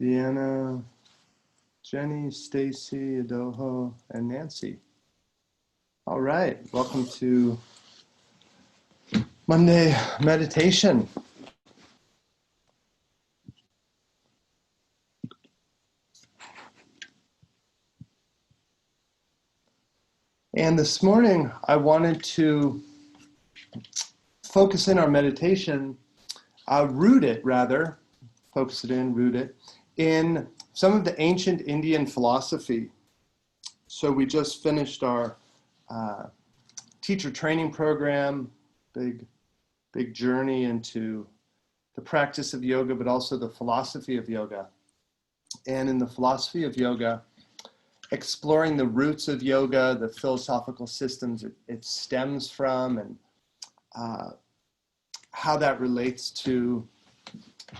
Deanna, Jenny, Stacy, Adoho, and Nancy. All right, welcome to Monday meditation. And this morning, I wanted to focus in our meditation, root it in some of the ancient Indian philosophy. So we just finished our teacher training program, big journey into the practice of yoga, but also the philosophy of yoga. And in the philosophy of yoga, exploring the roots of yoga, the philosophical systems it stems from, and how that relates to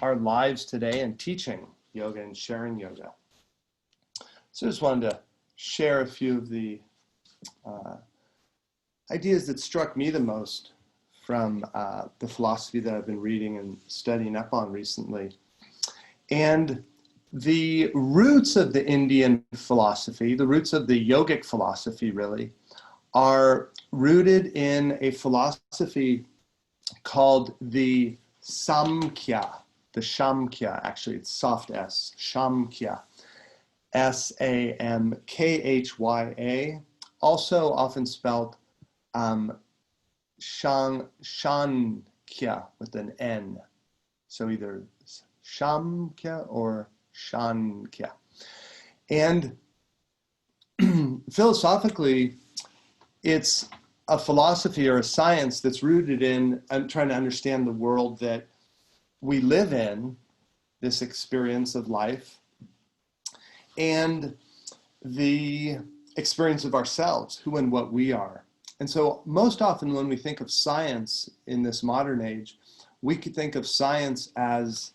our lives today and teaching yoga and sharing yoga. So I just wanted to share a few of the ideas that struck me the most from the philosophy that I've been reading and studying up on recently. And the roots of the Indian philosophy, the roots of the yogic philosophy really, are rooted in a philosophy called the Samkhya. The Samkhya, actually it's soft S, Samkhya. S-A-M-K-H-Y-A, also often spelled Shankya with an N. So either Samkhya or Shankya. And philosophically, it's a philosophy or a science that's rooted in trying to understand the world that we live in, this experience of life, and the experience of ourselves, who and what we are. And so most often when we think of science in this modern age, we could think of science as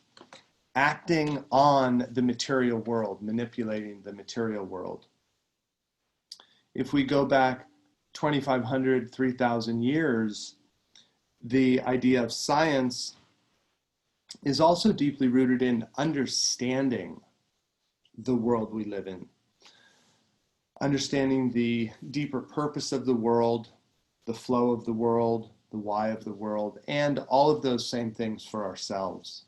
acting on the material world, manipulating the material world. If we go back 2,500, 3,000 years, the idea of science is also deeply rooted in understanding the world we live in, understanding the deeper purpose of the world, the flow of the world, the why of the world, and all of those same things for ourselves.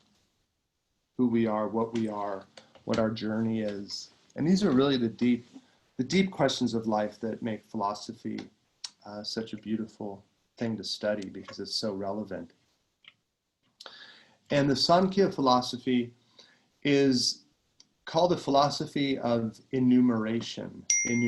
Who we are, what our journey is. And these are really the deep questions of life that make philosophy such a beautiful thing to study because it's so relevant. And the Samkhya philosophy is called the philosophy of enumeration. And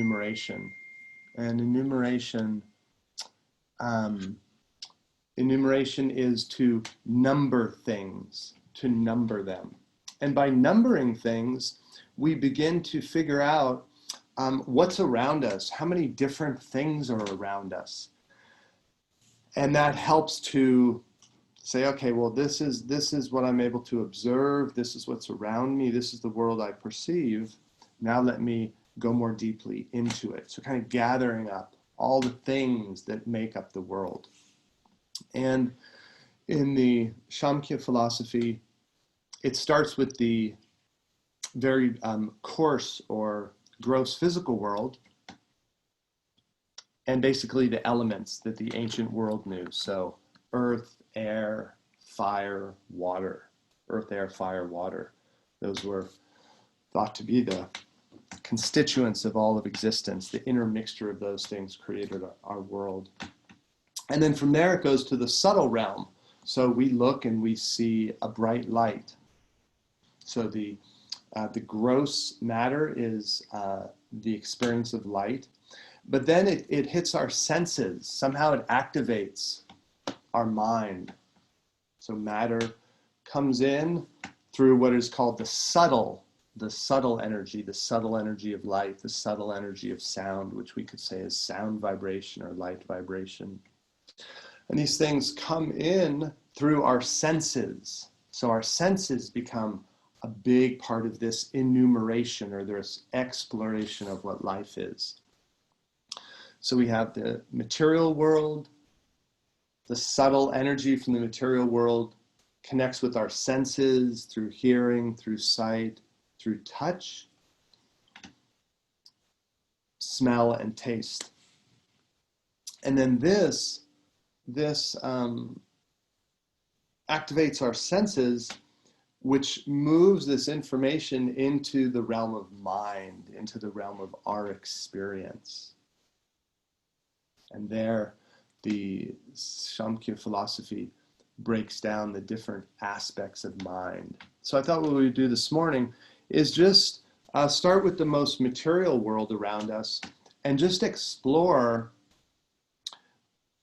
enumeration is to number things, to number them. And by numbering things, we begin to figure out what's around us, how many different things are around us. And that helps to say, okay, well, this is what I'm able to observe, this is what's around me, this is the world I perceive. Now let me go more deeply into it. So kind of gathering up all the things that make up the world. And in the Samkhya philosophy, it starts with the very coarse or gross physical world, and basically the elements that the ancient world knew. So earth, air, fire, water. Earth, air, fire, water. Those were thought to be the constituents of all of existence. The intermixture of those things created our world. And then from there it goes to the subtle realm. So we look and we see a bright light. So the gross matter is the experience of light. But then it hits our senses. Somehow it activates our mind. So matter comes in through what is called the subtle energy of light, the subtle energy of sound, which we could say is sound vibration or light vibration. And these things come in through our senses. So our senses become a big part of this enumeration or this exploration of what life is. So we have the material world, the subtle energy from the material world connects with our senses through hearing, through sight, through touch, smell, and taste. And then this activates our senses, which moves this information into the realm of mind, into the realm of our experience. And there, the Samkhya philosophy breaks down the different aspects of mind. So I thought what we would do this morning is just start with the most material world around us and just explore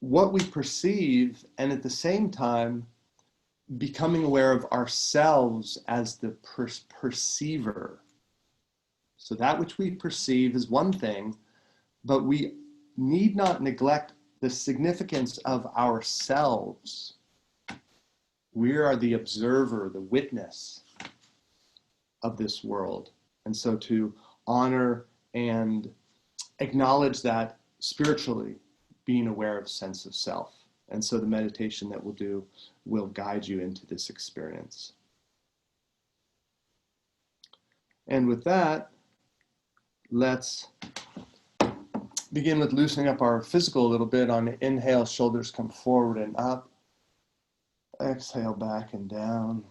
what we perceive, and at the same time becoming aware of ourselves as the perceiver. So that which we perceive is one thing, but we need not neglect the significance of ourselves. We are the observer, the witness of this world. And so to honor and acknowledge that spiritually, being aware of sense of self. And so the meditation that we'll do will guide you into this experience. And with that, let's begin with loosening up our physical a little bit. On the inhale, shoulders come forward and up. Exhale, back and down.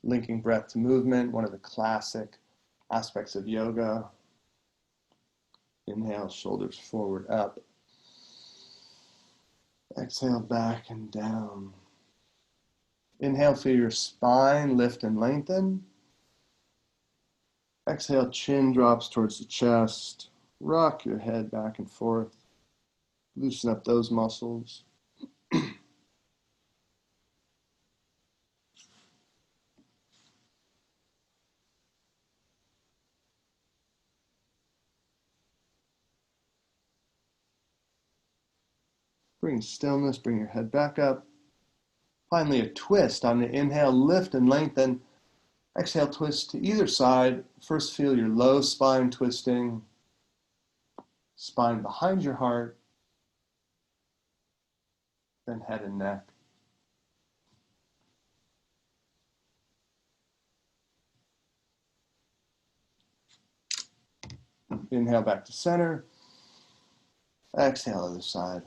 Linking breath to movement, one of the classic aspects of yoga. Inhale, shoulders forward, up. Exhale, back and down. Inhale, feel your spine lift and lengthen. Exhale, chin drops towards the chest. Rock your head back and forth. Loosen up those muscles. Bring stillness, bring your head back up. Finally, a twist. On the inhale, lift and lengthen. Exhale, twist to either side. First, feel your low spine twisting. Spine behind your heart. Then head and neck. Inhale back to center. Exhale, other side.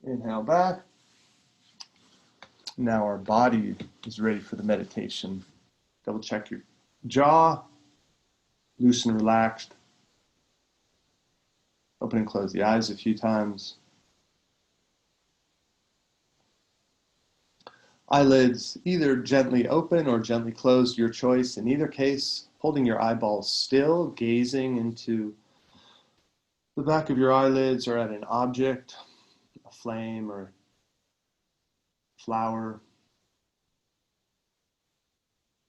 Inhale back. Now our body is ready for the meditation. Double check your jaw, loose and relaxed. Open and close the eyes a few times. Eyelids either gently open or gently closed, your choice. In either case, holding your eyeballs still, gazing into the back of your eyelids or at an object, a flame or flower.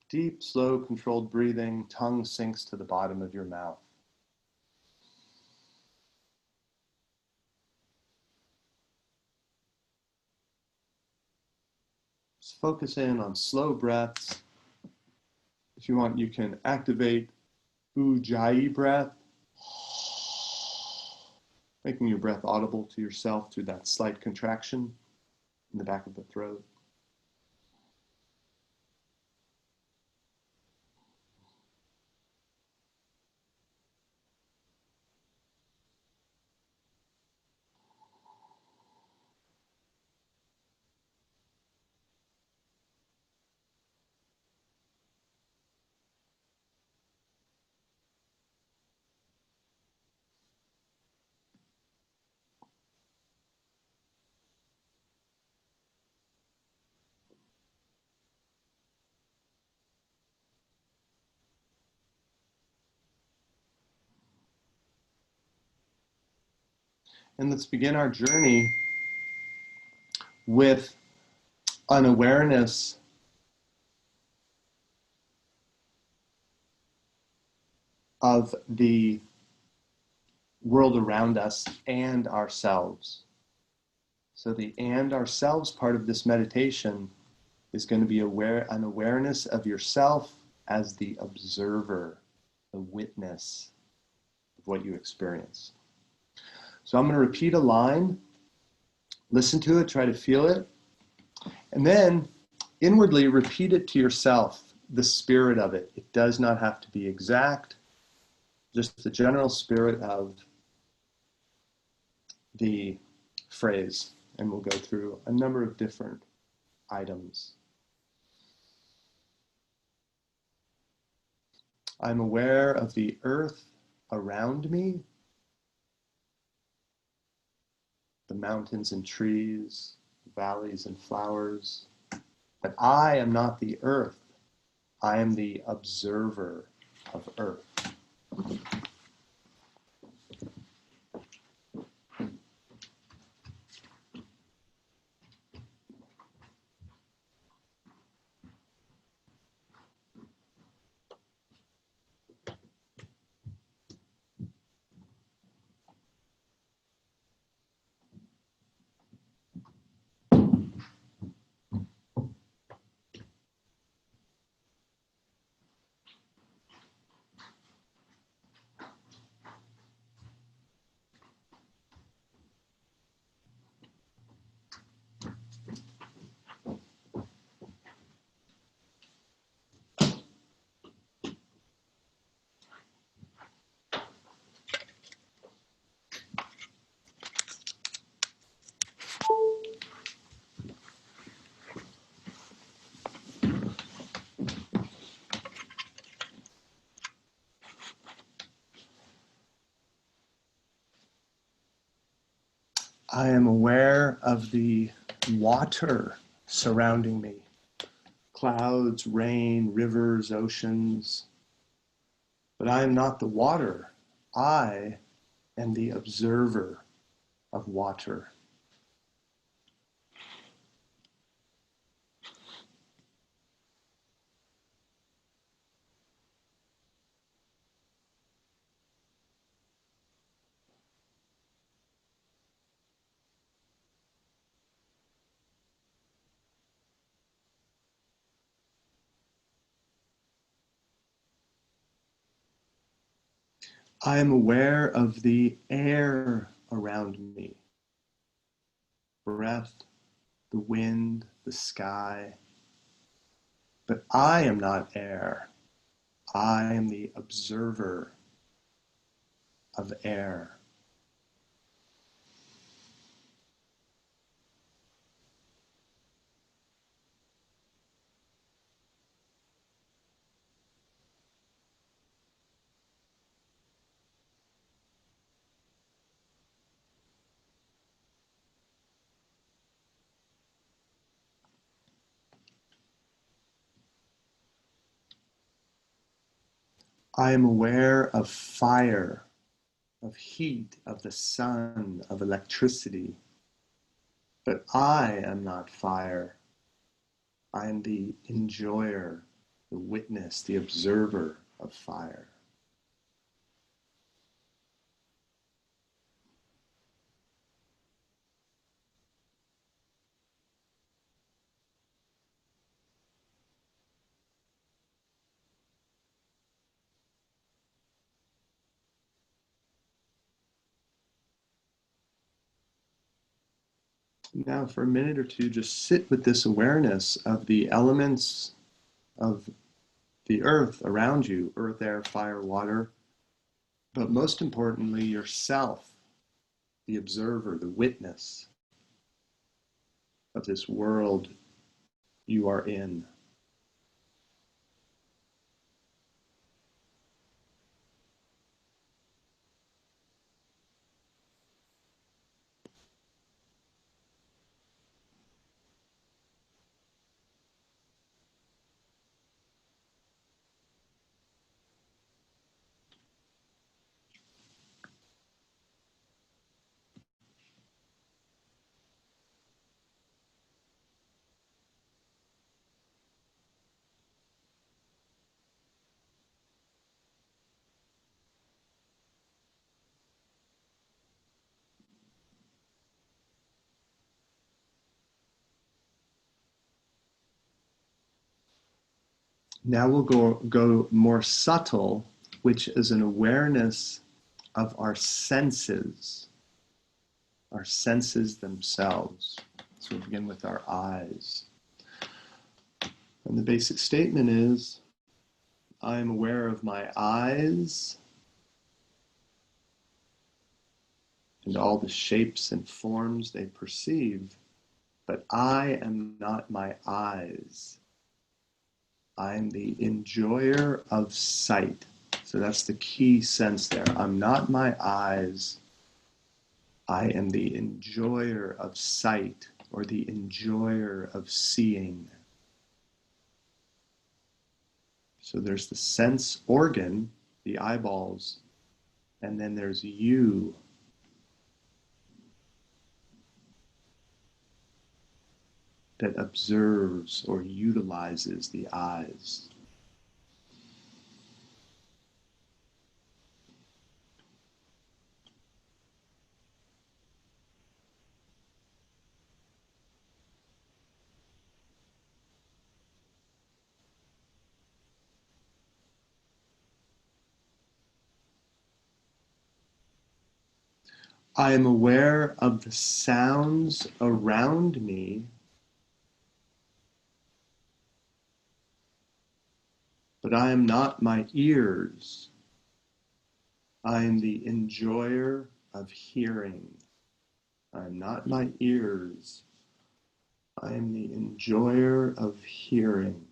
Deep, slow, controlled breathing, tongue sinks to the bottom of your mouth. Just focus in on slow breaths. If you want, you can activate Ujjayi breath, making your breath audible to yourself through that slight contraction in the back of the throat. And let's begin our journey with an awareness of the world around us and ourselves. So the and ourselves part of this meditation is going to be an awareness of yourself as the observer, the witness of what you experience. So So I'm going to repeat a line, listen to it, try to feel it, and then inwardly repeat it to yourself, the spirit of it. It does not have to be exact, just the general spirit of the phrase. And we'll go through a number of different items. I'm aware of the earth around me, the mountains and trees, valleys and flowers. But I am not the earth. I am the observer of earth. I am aware of the water surrounding me. Clouds, rain, rivers, oceans. But I am not the water. I am the observer of water. I am aware of the air around me. Breath, the wind, the sky. But I am not air. I am the observer of air. I am aware of fire, of heat, of the sun, of electricity. But I am not fire. I am the enjoyer, the witness, the observer of fire. Now, for a minute or two, just sit with this awareness of the elements of the earth around you, earth, air, fire, water, but most importantly, yourself, the observer, the witness of this world you are in. Now we'll go more subtle, which is an awareness of our senses. our senses themselves. So we begin with our eyes. And the basic statement is, I am aware of my eyes and all the shapes and forms they perceive, but I am not my eyes. I am the enjoyer of sight. So that's the key sense there. I'm not my eyes. I am the enjoyer of sight, or the enjoyer of seeing. So there's the sense organ, the eyeballs, and then there's you. That observes or utilizes the eyes. I am aware of the sounds around me, but I am not my ears. I am the enjoyer of hearing. I am not my ears. I am the enjoyer of hearing.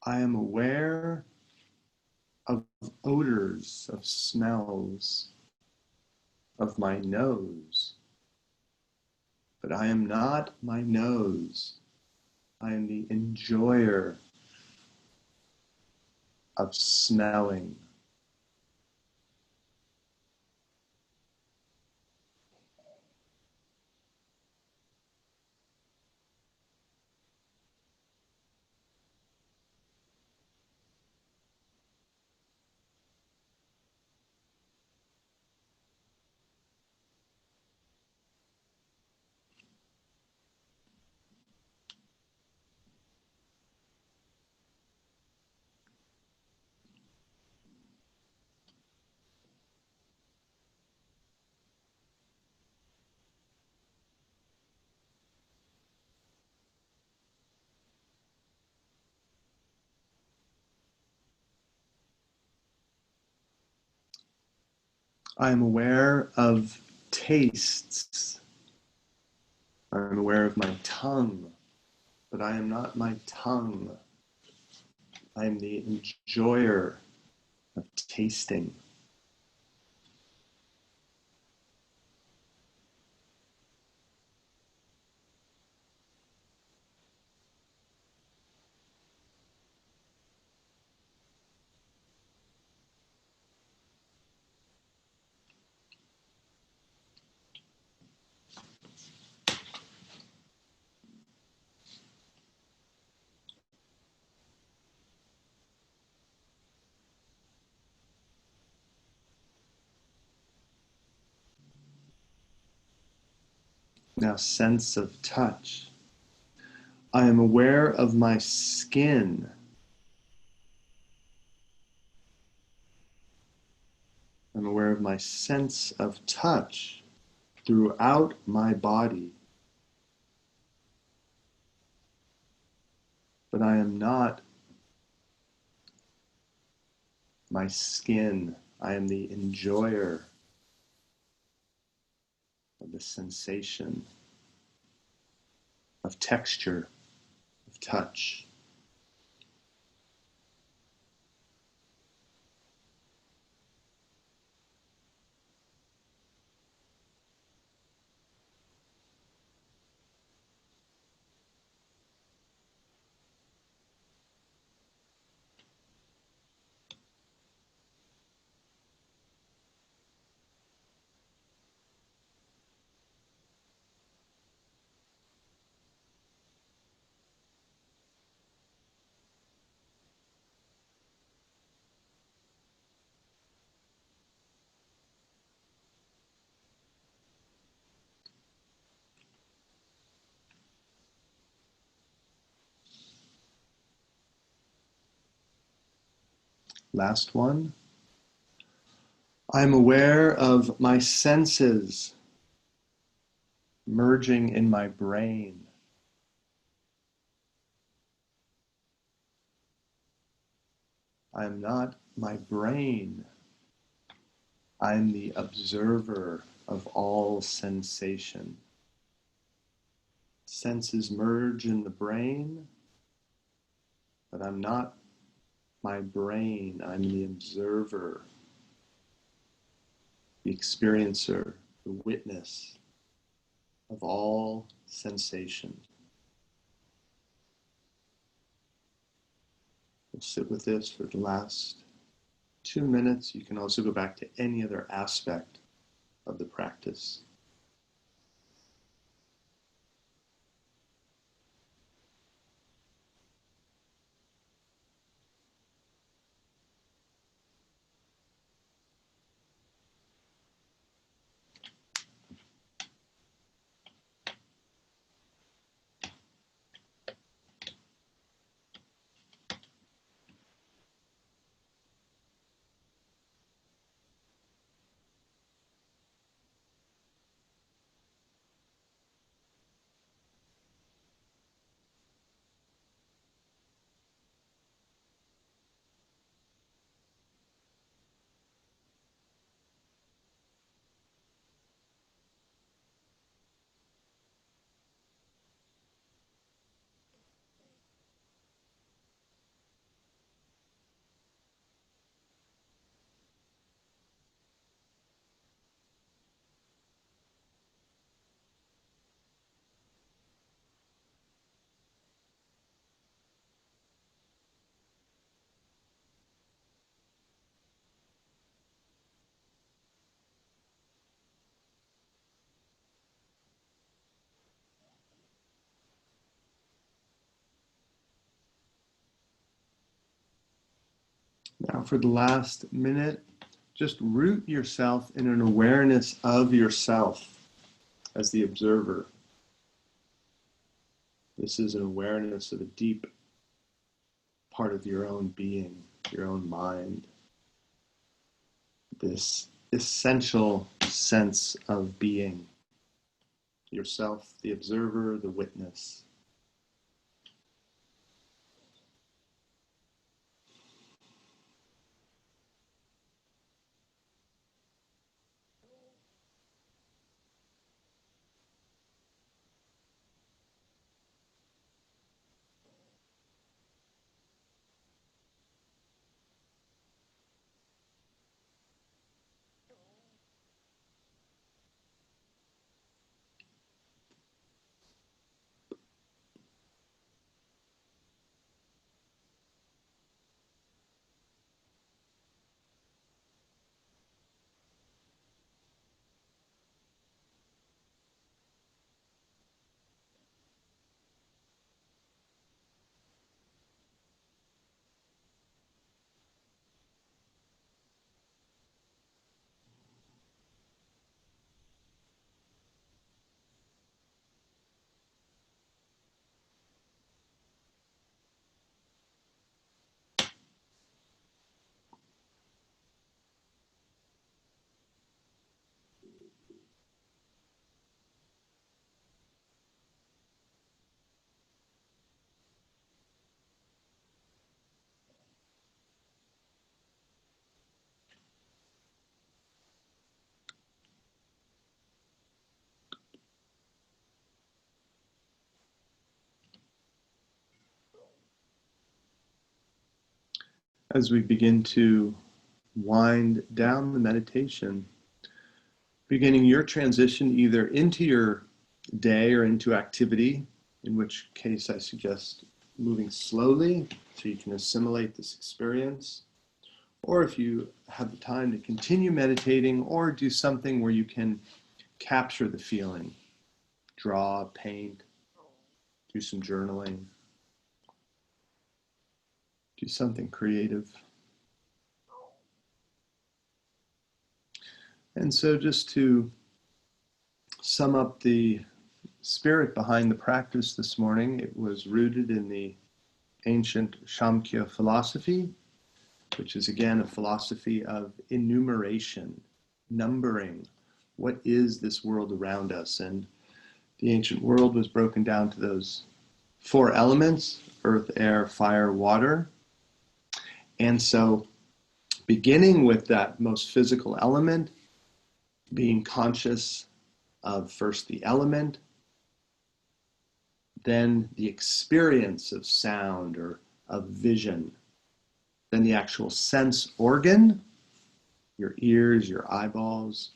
I am aware of odors, of smells, of my nose, but I am not my nose. I am the enjoyer of smelling. I am aware of tastes. I am aware of my tongue, but I am not my tongue. I am the enjoyer of tasting. Now, sense of touch. I am aware of my skin. I'm aware of my sense of touch throughout my body. But I am not my skin. I am the enjoyer of the sensation of texture, of touch. Last one. I'm aware of my senses merging in my brain. I'm not my brain. I'm the observer of all sensation. Senses merge in the brain, but I'm not my brain. I'm the observer, the experiencer, the witness of all sensation. We'll sit with this for the last 2 minutes. You can also go back to any other aspect of the practice. Now for the last minute, just root yourself in an awareness of yourself as the observer. This is an awareness of a deep part of your own being, your own mind. This essential sense of being. Yourself, the observer, the witness. As we begin to wind down the meditation, beginning your transition either into your day or into activity, in which case I suggest moving slowly so you can assimilate this experience, or if you have the time to continue meditating or do something where you can capture the feeling, draw, paint, do some journaling, do something creative. And so just to sum up the spirit behind the practice this morning, it was rooted in the ancient Samkhya philosophy, which is again a philosophy of enumeration, numbering. What is this world around us? And the ancient world was broken down to those four elements: earth, air, fire, water. And so beginning with that most physical element, being conscious of first the element, then the experience of sound or of vision, then the actual sense organ, your ears, your eyeballs,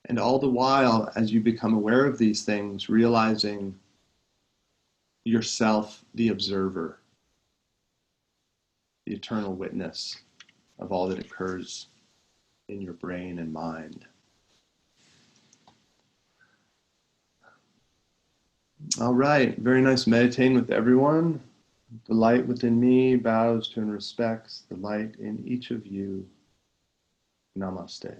and all the while, as you become aware of these things, realizing yourself the observer, the eternal witness of all that occurs in your brain and mind. All right, very nice meditating with everyone. The light within me bows to and respects the light in each of you. Namaste.